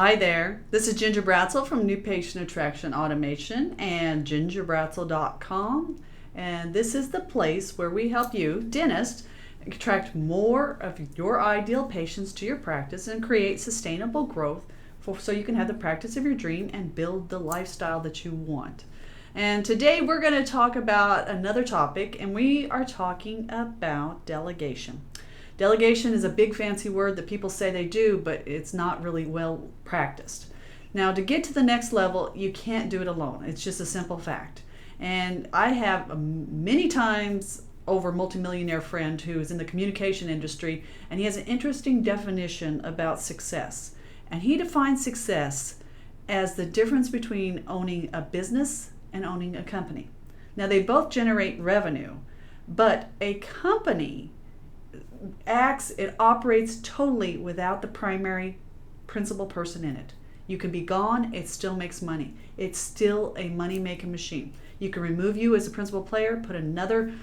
Hi there, this is Ginger Bratzel from New Patient Attraction Automation and gingerbratzel.com, and this is the place where we help you, dentists, attract more of your ideal patients to your practice and create sustainable growth so you can have the practice of your dream and build the lifestyle that you want. And today we're going to talk about another topic, and we are talking about delegation. Delegation is a big fancy word that people say they do, but it's not really well practiced. Now, to get to the next level, you can't do it alone. It's just a simple fact. And I have many times over a multimillionaire friend who is in the communication industry, and he has an interesting definition about success. And he defines success as the difference between owning a business and owning a company. Now, they both generate revenue, but a company it operates totally without the primary principal person in it. You can be gone, it still makes money. It's still a money-making machine. You can remove you as a principal player, put another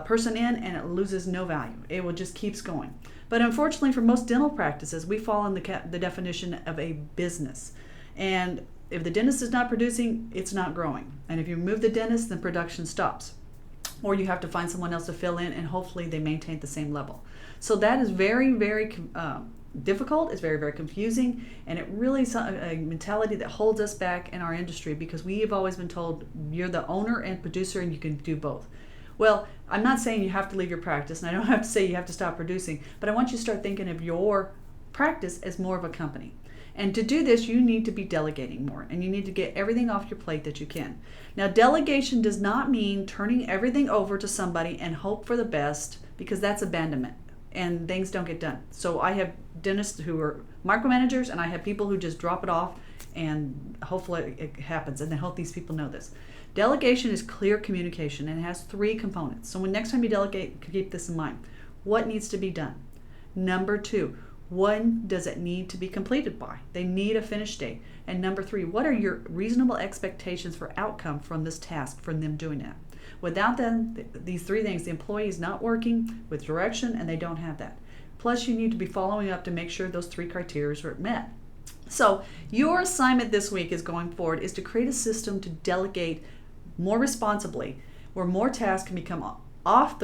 person in, and it loses no value. It will just keeps going. But unfortunately, for most dental practices, we fall in the definition of a business. And if the dentist is not producing, it's not growing. And if you remove the dentist, then production stops. Or you have to find someone else to fill in, and hopefully they maintain the same level. So that is very, very difficult. It's very, very confusing, and it really is a mentality that holds us back in our industry because we have always been told you're the owner and producer and you can do both. Well, I'm not saying you have to leave your practice, and I don't have to say you have to stop producing, but I want you to start thinking of your practice as more of a company. And to do this, you need to be delegating more, and you need to get everything off your plate that you can. Now, delegation does not mean turning everything over to somebody and hope for the best, because that's abandonment, and things don't get done. So I have dentists who are micromanagers, and I have people who just drop it off, and hopefully it happens, and I hope these people know this. Delegation is clear communication, and it has 3 components. So when next time you delegate, keep this in mind. What needs to be done? Number 2, when does it need to be completed by? They need a finish date. And number 3, what are your reasonable expectations for outcome from this task, from them doing that? Without them, these 3 things, the employee is not working with direction, and they don't have that. Plus, you need to be following up to make sure those 3 criteria are met. So your assignment this week is going forward is to create a system to delegate more responsibly, where more tasks can become off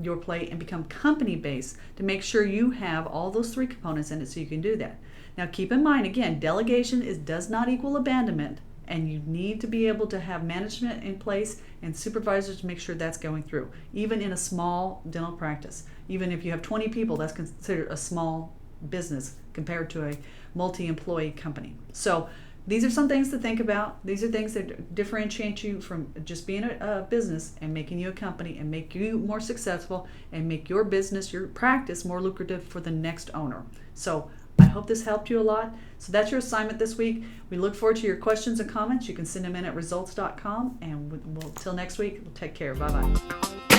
your plate and become company-based, to make sure you have all those 3 components in it so you can do that. Now, keep in mind, again, delegation does not equal abandonment, and you need to be able to have management in place and supervisors to make sure that's going through, even in a small dental practice. Even if you have 20 people, that's considered a small business compared to a multi-employee company. So these are some things to think about. These are things that differentiate you from just being a business and making you a company and make you more successful and make your business, your practice, more lucrative for the next owner. So I hope this helped you a lot. So that's your assignment this week. We look forward to your questions and comments. You can send them in at results.com, and till next week, we'll take care. Bye-bye.